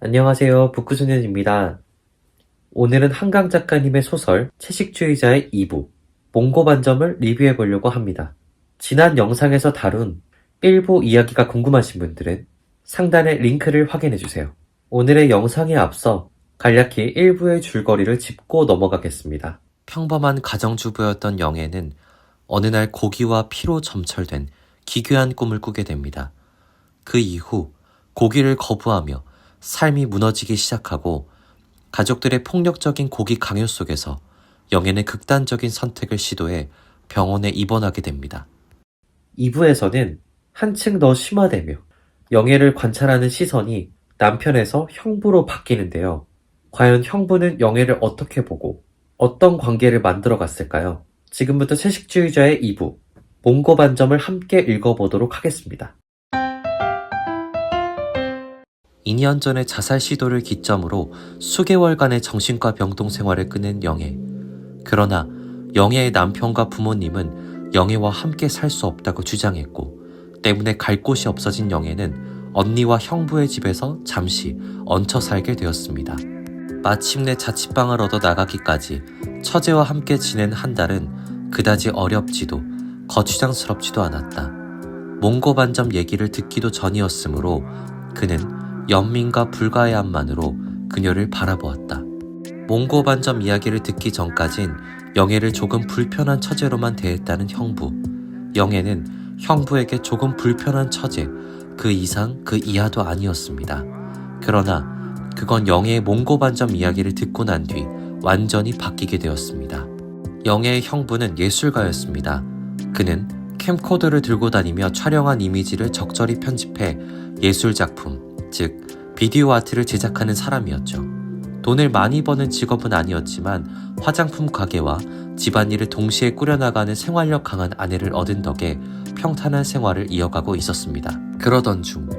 안녕하세요. 북구소년입니다. 오늘은 한강 작가님의 소설 채식주의자의 2부 몽고반점을 리뷰해 보려고 합니다. 지난 영상에서 다룬 1부 이야기가 궁금하신 분들은 상단의 링크를 확인해 주세요. 오늘의 영상에 앞서 간략히 1부의 줄거리를 짚고 넘어가겠습니다. 평범한 가정주부였던 영애는 어느 날 고기와 피로 점철된 기괴한 꿈을 꾸게 됩니다. 그 이후 고기를 거부하며 삶이 무너지기 시작하고 가족들의 폭력적인 고기 강요 속에서 영애는 극단적인 선택을 시도해 병원에 입원하게 됩니다. 2부에서는 한층 더 심화되며 영애를 관찰하는 시선이 남편에서 형부로 바뀌는데요. 과연 형부는 영애를 어떻게 보고 어떤 관계를 만들어 갔을까요? 지금부터 채식주의자의 2부 몽고반점을 함께 읽어보도록 하겠습니다. 2년 전의 자살 시도를 기점으로 수개월간의 정신과 병동 생활을 끝낸 영애. 그러나 영애의 남편과 부모님은 영애와 함께 살 수 없다고 주장했고, 때문에 갈 곳이 없어진 영애는 언니와 형부의 집에서 잠시 얹혀 살게 되었습니다. 마침내 자취방을 얻어 나가기까지 처제와 함께 지낸 한 달은 그다지 어렵지도 거추장스럽지도 않았다. 몽고반점 얘기를 듣기도 전이었으므로 그는 연민과 불가해함만으로 그녀를 바라보았다. 몽고반점 이야기를 듣기 전까진 영애를 조금 불편한 처제로만 대했다는 형부. 영애는 형부에게 조금 불편한 처제, 그 이상 그 이하도 아니었습니다. 그러나 그건 영애의 몽고반점 이야기를 듣고 난 뒤 완전히 바뀌게 되었습니다. 영애의 형부는 예술가였습니다. 그는 캠코더를 들고 다니며 촬영한 이미지를 적절히 편집해 예술작품, 즉 비디오 아트를 제작하는 사람이었죠. 돈을 많이 버는 직업은 아니었지만 화장품 가게와 집안일을 동시에 꾸려나가는 생활력 강한 아내를 얻은 덕에 평탄한 생활을 이어가고 있었습니다. 그러던 중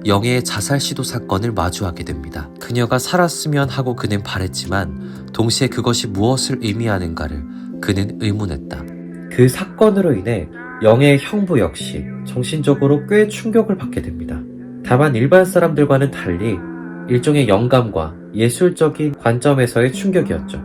영애의 자살 시도 사건을 마주하게 됩니다. 그녀가 살았으면 하고 그는 바랬지만 동시에 그것이 무엇을 의미하는가를 그는 의문했다. 그 사건으로 인해 영애의 형부 역시 정신적으로 꽤 충격을 받게 됩니다. 다만 일반 사람들과는 달리 일종의 영감과 예술적인 관점에서의 충격이었죠.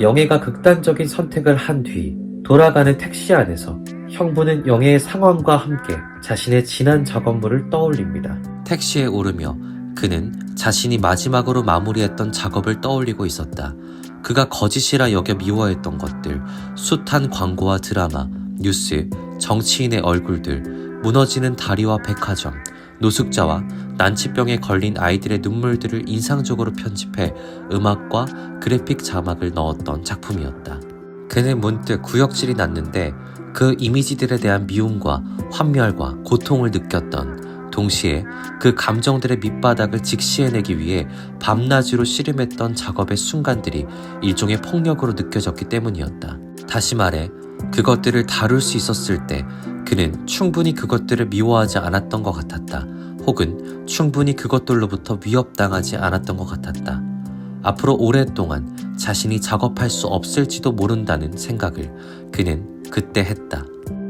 영애가 극단적인 선택을 한 뒤 돌아가는 택시 안에서 형부는 영애의 상황과 함께 자신의 지난 작업물을 떠올립니다. 택시에 오르며 그는 자신이 마지막으로 마무리했던 작업을 떠올리고 있었다. 그가 거짓이라 여겨 미워했던 것들, 숱한 광고와 드라마, 뉴스, 정치인의 얼굴들, 무너지는 다리와 백화점, 노숙자와 난치병에 걸린 아이들의 눈물들을 인상적으로 편집해 음악과 그래픽 자막을 넣었던 작품이었다. 그는 문득 구역질이 났는데 그 이미지들에 대한 미움과 환멸과 고통을 느꼈던 동시에 그 감정들의 밑바닥을 직시해내기 위해 밤낮으로 씨름했던 작업의 순간들이 일종의 폭력으로 느껴졌기 때문이었다. 다시 말해 그것들을 다룰 수 있었을 때 그는 충분히 그것들을 미워하지 않았던 것 같았다. 혹은 충분히 그것들로부터 위협당하지 않았던 것 같았다. 앞으로 오랫동안 자신이 작업할 수 없을지도 모른다는 생각을 그는 그때 했다.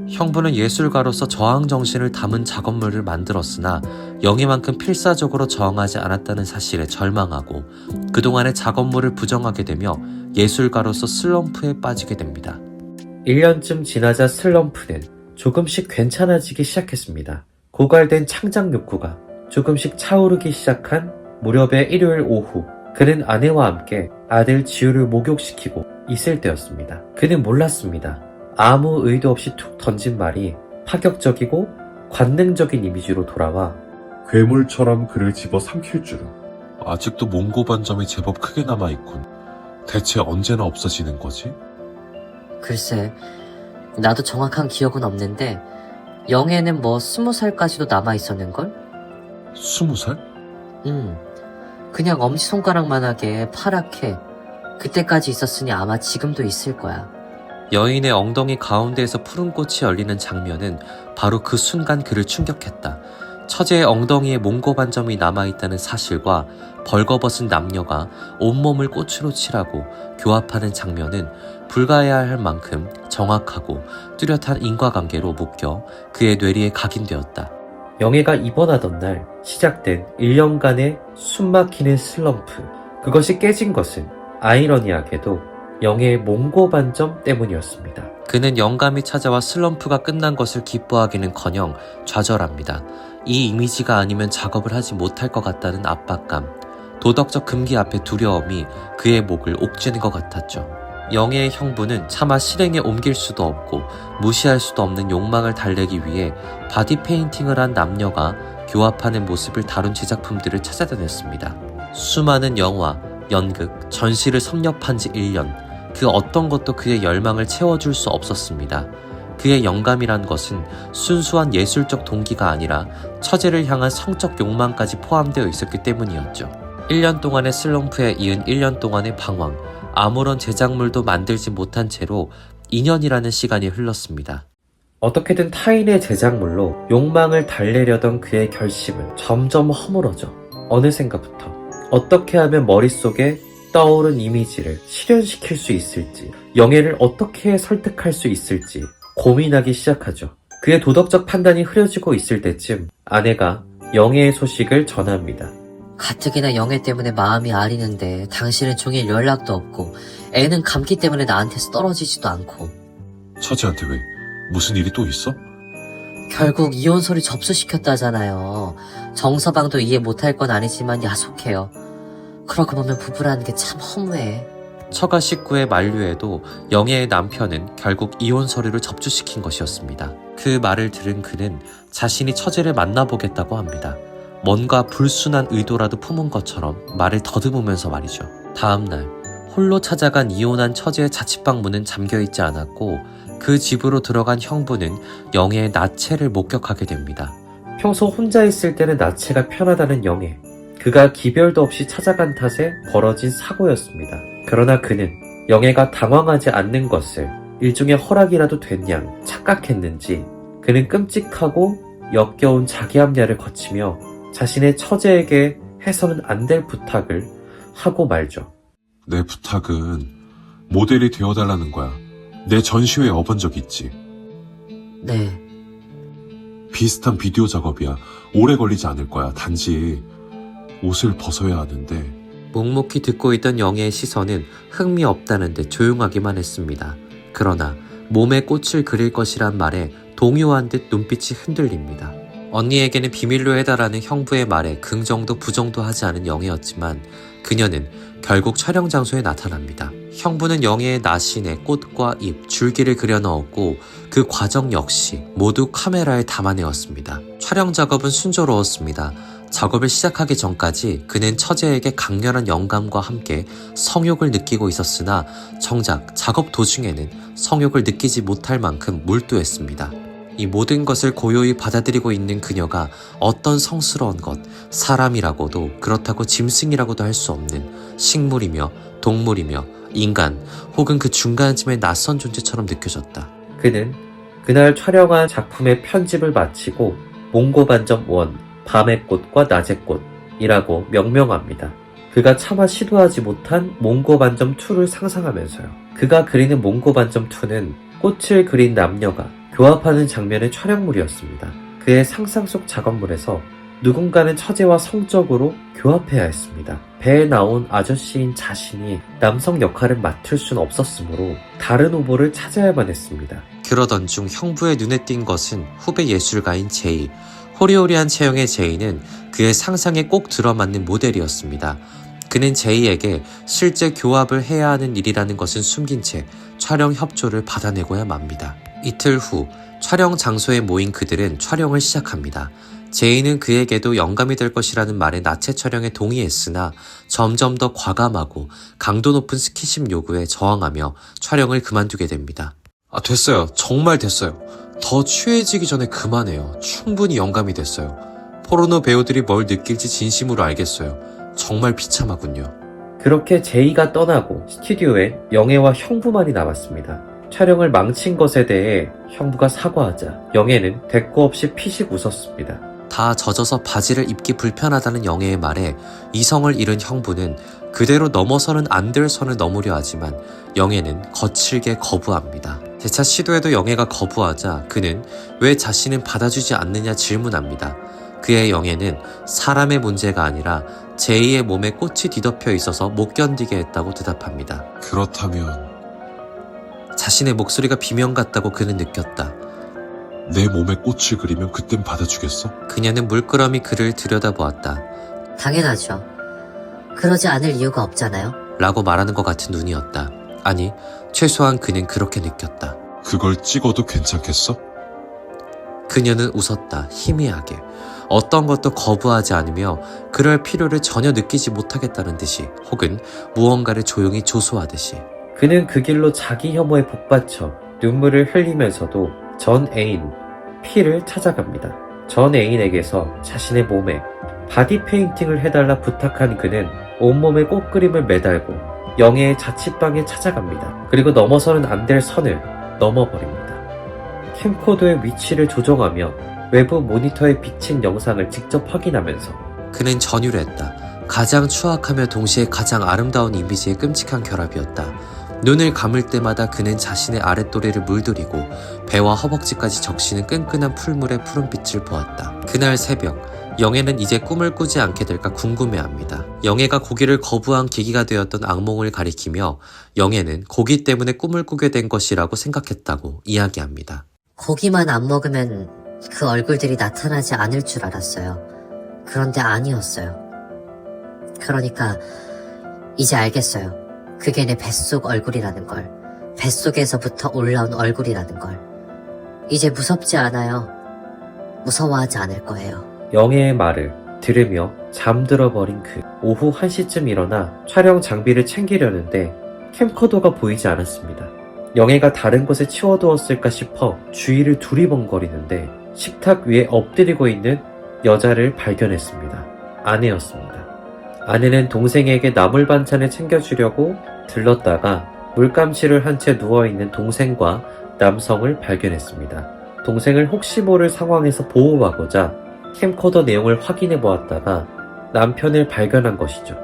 형부는 예술가로서 저항정신을 담은 작업물을 만들었으나 영애만큼 필사적으로 저항하지 않았다는 사실에 절망하고 그동안의 작업물을 부정하게 되며 예술가로서 슬럼프에 빠지게 됩니다. 1년쯤 지나자 슬럼프는 조금씩 괜찮아지기 시작했습니다. 고갈된 창작 욕구가 조금씩 차오르기 시작한 무렵의 일요일 오후, 그는 아내와 함께 아들 지우를 목욕시키고 있을 때였습니다. 그는 몰랐습니다. 아무 의도 없이 툭 던진 말이 파격적이고 관능적인 이미지로 돌아와 괴물처럼 그를 집어 삼킬 줄은. 아직도 몽고반점이 제법 크게 남아있군. 대체 언제나 없어지는 거지? 글쎄, 나도 정확한 기억은 없는데 영애는 20살까지도 남아있었는걸? 20살? 그냥 엄지손가락만하게 파랗게 그때까지 있었으니 아마 지금도 있을 거야. 여인의 엉덩이 가운데에서 푸른 꽃이 열리는 장면은 바로 그 순간 그를 충격했다. 처제의 엉덩이에 몽고반점이 남아있다는 사실과 벌거벗은 남녀가 온몸을 꽃으로 칠하고 교합하는 장면은 불가해야 할 만큼 정확하고 뚜렷한 인과관계로 묶여 그의 뇌리에 각인되었다. 영애가 입원하던 날 시작된 1년간의 숨막히는 슬럼프. 그것이 깨진 것은 아이러니하게도 영애의 몽고 반점 때문이었습니다. 그는 영감이 찾아와 슬럼프가 끝난 것을 기뻐하기는커녕 좌절합니다. 이 이미지가 아니면 작업을 하지 못할 것 같다는 압박감, 도덕적 금기 앞에 두려움이 그의 목을 옥죄는 것 같았죠. 영애의 형부는 차마 실행에 옮길 수도 없고 무시할 수도 없는 욕망을 달래기 위해 바디 페인팅을 한 남녀가 교합하는 모습을 다룬 제작품들을 찾아다녔습니다. 수많은 영화, 연극, 전시를 섭렵한 지 1년. 그 어떤 것도 그의 열망을 채워줄 수 없었습니다. 그의 영감이란 것은 순수한 예술적 동기가 아니라 처제를 향한 성적 욕망까지 포함되어 있었기 때문이었죠. 1년 동안의 슬럼프에 이은 1년 동안의 방황, 아무런 제작물도 만들지 못한 채로 2년이라는 시간이 흘렀습니다. 어떻게든 타인의 제작물로 욕망을 달래려던 그의 결심은 점점 허물어져 어느샌가부터 어떻게 하면 머릿속에 떠오른 이미지를 실현시킬 수 있을지, 영애를 어떻게 설득할 수 있을지 고민하기 시작하죠. 그의 도덕적 판단이 흐려지고 있을 때쯤 아내가 영애의 소식을 전합니다. 가뜩이나 영애 때문에 마음이 아리는데 당신은 종일 연락도 없고 애는 감기 때문에 나한테서 떨어지지도 않고. 처제한테 왜? 무슨 일이 또 있어? 결국 이혼 소리 접수시켰다잖아요. 정서방도 이해 못할 건 아니지만 야속해요. 그러고 보면 부부라는 게 참 허무해. 처가 식구의 만류에도 영애의 남편은 결국 이혼 서류를 접수시킨 것이었습니다. 그 말을 들은 그는 자신이 처제를 만나보겠다고 합니다. 뭔가 불순한 의도라도 품은 것처럼 말을 더듬으면서 말이죠. 다음날 홀로 찾아간 이혼한 처제의 자취방 문은 잠겨있지 않았고 그 집으로 들어간 형부는 영애의 나체를 목격하게 됩니다. 평소 혼자 있을 때는 나체가 편하다는 영애. 그가 기별도 없이 찾아간 탓에 벌어진 사고였습니다. 그러나 그는 영애가 당황하지 않는 것을 일종의 허락이라도 된 양 착각했는지 그는 끔찍하고 역겨운 자기 합리화를 거치며 자신의 처제에게 해서는 안 될 부탁을 하고 말죠. 내 부탁은 모델이 되어달라는 거야. 내 전시회에 어본 적 있지? 네. 비슷한 비디오 작업이야. 오래 걸리지 않을 거야. 단지 옷을 벗어야 하는데. 묵묵히 듣고 있던 영애의 시선은 흥미 없다는데 조용하기만 했습니다. 그러나 몸에 꽃을 그릴 것이란 말에 동요한 듯 눈빛이 흔들립니다. 언니에게는 비밀로 해달라는 형부의 말에 긍정도 부정도 하지 않은 영애였지만 그녀는 결국 촬영 장소에 나타납니다. 형부는 영애의 나신에 꽃과 잎, 줄기를 그려 넣었고 그 과정 역시 모두 카메라에 담아내었습니다. 촬영 작업은 순조로웠습니다. 작업을 시작하기 전까지 그는 처제에게 강렬한 영감과 함께 성욕을 느끼고 있었으나 정작 작업 도중에는 성욕을 느끼지 못할 만큼 몰두했습니다. 이 모든 것을 고요히 받아들이고 있는 그녀가 어떤 성스러운 것, 사람이라고도 그렇다고 짐승이라고도 할 수 없는 식물이며 동물이며 인간 혹은 그 중간쯤의 낯선 존재처럼 느껴졌다. 그는 그날 촬영한 작품의 편집을 마치고 몽고반점 1, 밤의 꽃과 낮의 꽃이라고 명명합니다. 그가 차마 시도하지 못한 몽고반점 2를 상상하면서요. 그가 그리는 몽고반점 2는 꽃을 그린 남녀가 교합하는 장면의 촬영물이었습니다. 그의 상상 속 작업물에서 누군가는 처제와 성적으로 교합해야 했습니다. 배에 나온 아저씨인 자신이 남성 역할을 맡을 수는 없었으므로 다른 후보를 찾아야만 했습니다. 그러던 중 형부의 눈에 띈 것은 후배 예술가인 제이. 호리호리한 체형의 제이는 그의 상상에 꼭 들어맞는 모델이었습니다. 그는 제이에게 실제 교합을 해야 하는 일이라는 것은 숨긴 채 촬영 협조를 받아내고야 맙니다. 이틀 후 촬영 장소에 모인 그들은 촬영을 시작합니다. 제이는 그에게도 영감이 될 것이라는 말에 나체 촬영에 동의했으나 점점 더 과감하고 강도 높은 스킨십 요구에 저항하며 촬영을 그만두게 됩니다. 됐어요. 정말 됐어요. 더 취해지기 전에 그만해요. 충분히 영감이 됐어요. 포르노 배우들이 뭘 느낄지 진심으로 알겠어요. 정말 비참하군요. 그렇게 제이가 떠나고 스튜디오에 영애와 형부만이 남았습니다. 촬영을 망친 것에 대해 형부가 사과하자 영애는 대꾸 없이 피식 웃었습니다. 다 젖어서 바지를 입기 불편하다는 영애의 말에 이성을 잃은 형부는 그대로 넘어서는 안 될 선을 넘으려 하지만 영애는 거칠게 거부합니다. 재차 시도해도 영애가 거부하자 그는 왜 자신은 받아주지 않느냐 질문합니다. 그의 영예는 사람의 문제가 아니라 제이의 몸에 꽃이 뒤덮여 있어서 못 견디게 했다고 대답합니다. 그렇다면 자신의 목소리가 비명 같다고 그는 느꼈다. 내 몸에 꽃을 그리면 그땐 받아주겠어? 그녀는 물끄러미 그를 들여다보았다. 당연하죠. 그러지 않을 이유가 없잖아요. 라고 말하는 것 같은 눈이었다. 아니, 최소한 그는 그렇게 느꼈다. 그걸 찍어도 괜찮겠어? 그녀는 웃었다. 희미하게. 어떤 것도 거부하지 않으며 그럴 필요를 전혀 느끼지 못하겠다는 듯이, 혹은 무언가를 조용히 조소하듯이. 그는 그 길로 자기 혐오에 복받쳐 눈물을 흘리면서도 전 애인 피를 찾아갑니다. 전 애인에게서 자신의 몸에 바디 페인팅을 해달라 부탁한 그는 온몸에 꽃그림을 매달고 영예의 자취방에 찾아갑니다. 그리고 넘어서는 안 될 선을 넘어버립니다. 캠코더의 위치를 조정하며 외부 모니터에 비친 영상을 직접 확인하면서 그는 전율했다. 가장 추악하며 동시에 가장 아름다운 이미지의 끔찍한 결합이었다. 눈을 감을 때마다 그는 자신의 아랫도리를 물들이고 배와 허벅지까지 적시는 끈끈한 풀물의 푸른빛을 보았다. 그날 새벽, 영예는 이제 꿈을 꾸지 않게 될까 궁금해합니다. 영예가 고기를 거부한 계기가 되었던 악몽을 가리키며 영예는 고기 때문에 꿈을 꾸게 된 것이라고 생각했다고 이야기합니다. 고기만 안 먹으면 그 얼굴들이 나타나지 않을 줄 알았어요. 그런데 아니었어요. 그러니까 이제 알겠어요. 그게 내 뱃속 얼굴이라는 걸. 뱃속에서부터 올라온 얼굴이라는 걸. 이제 무섭지 않아요. 무서워하지 않을 거예요. 영예의 말을 들으며 잠들어버린 그. 오후 1시쯤 일어나 촬영 장비를 챙기려는데 캠코더가 보이지 않았습니다. 영예가 다른 곳에 치워두었을까 싶어 주위를 두리번거리는데 식탁 위에 엎드리고 있는 여자를 발견했습니다. 아내였습니다. 아내는 동생에게 나물 반찬을 챙겨주려고 들렀다가 물감칠을 한 채 누워있는 동생과 남성을 발견했습니다. 동생을 혹시 모를 상황에서 보호하고자 캠코더 내용을 확인해 보았다가 남편을 발견한 것이죠.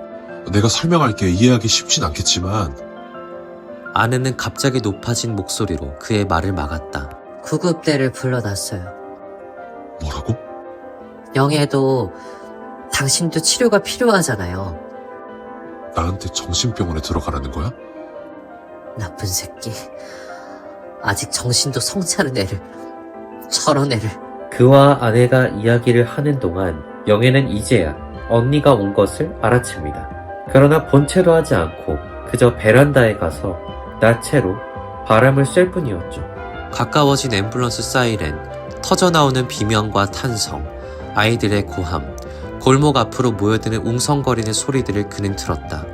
내가 설명할게. 이해하기 쉽진 않겠지만 아내는 갑자기 높아진 목소리로 그의 말을 막았다. 구급대를 불러놨어요. 뭐라고? 영애도 당신도 치료가 필요하잖아요. 나한테 정신병원에 들어가라는 거야? 나쁜 새끼. 아직 정신도 성차는 애를. 저런 애를. 그와 아내가 이야기를 하는 동안 영애는 이제야 언니가 온 것을 알아챕니다. 그러나 본체도 하지 않고 그저 베란다에 가서 나체로 바람을 쐴 뿐이었죠. 가까워진 앰뷸런스 사이렌, 터져나오는 비명과 탄성, 아이들의 고함, 골목 앞으로 모여드는 웅성거리는 소리들을 그는 들었다.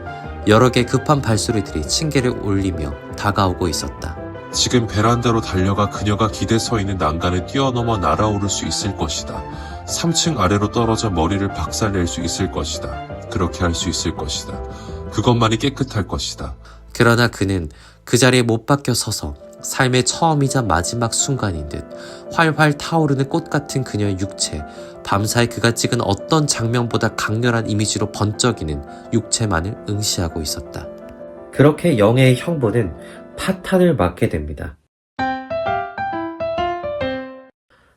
여러 개의 급한 발소리들이 층계를 올리며 다가오고 있었다. 지금 베란다로 달려가 그녀가 기대 서 있는 난간을 뛰어넘어 날아오를 수 있을 것이다. 3층 아래로 떨어져 머리를 박살낼 수 있을 것이다. 그렇게 할 수 있을 것이다. 그것만이 깨끗할 것이다. 그러나 그는 그 자리에 못 박혀 서서 삶의 처음이자 마지막 순간인 듯 활활 타오르는 꽃 같은 그녀의 육체, 밤사이 그가 찍은 어떤 장면보다 강렬한 이미지로 번쩍이는 육체만을 응시하고 있었다. 그렇게 영애의 형부는 파탄을 맞게 됩니다.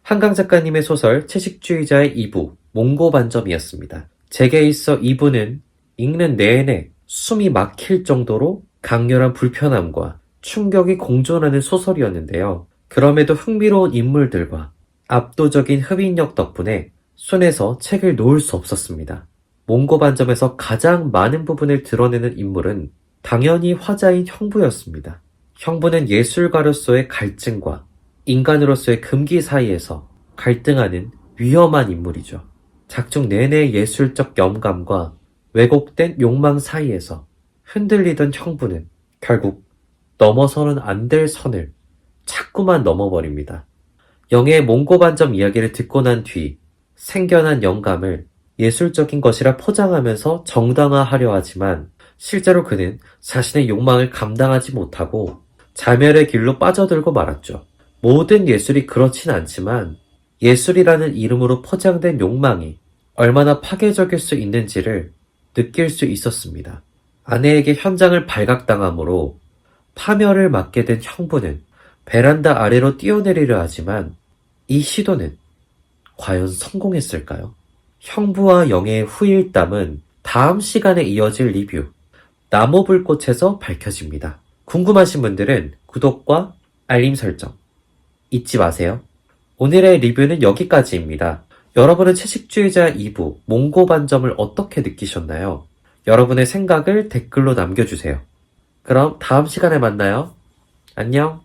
한강 작가님의 소설 채식주의자의 2부 몽고반점이었습니다. 제게 있어 2부는 읽는 내내 숨이 막힐 정도로 강렬한 불편함과 충격이 공존하는 소설이었는데요. 그럼에도 흥미로운 인물들과 압도적인 흡인력 덕분에 손에서 책을 놓을 수 없었습니다. 몽고반점에서 가장 많은 부분을 드러내는 인물은 당연히 화자인 형부였습니다. 형부는 예술가로서의 갈증과 인간으로서의 금기 사이에서 갈등하는 위험한 인물이죠. 작중 내내 예술적 영감과 왜곡된 욕망 사이에서 흔들리던 형부는 결국 넘어서는 안 될 선을 자꾸만 넘어버립니다. 영애의 몽고반점 이야기를 듣고 난 뒤 생겨난 영감을 예술적인 것이라 포장하면서 정당화하려 하지만 실제로 그는 자신의 욕망을 감당하지 못하고 자멸의 길로 빠져들고 말았죠. 모든 예술이 그렇진 않지만 예술이라는 이름으로 포장된 욕망이 얼마나 파괴적일 수 있는지를 느낄 수 있었습니다. 아내에게 현장을 발각당함으로 파멸을 맞게 된 형부는 베란다 아래로 뛰어내리려 하지만 이 시도는 과연 성공했을까요? 형부와 영애의 후일담은 다음 시간에 이어질 리뷰 나무불꽃에서 밝혀집니다. 궁금하신 분들은 구독과 알림 설정 잊지 마세요. 오늘의 리뷰는 여기까지입니다. 여러분은 채식주의자 2부 몽고 반점을 어떻게 느끼셨나요? 여러분의 생각을 댓글로 남겨주세요. 그럼 다음 시간에 만나요. 안녕.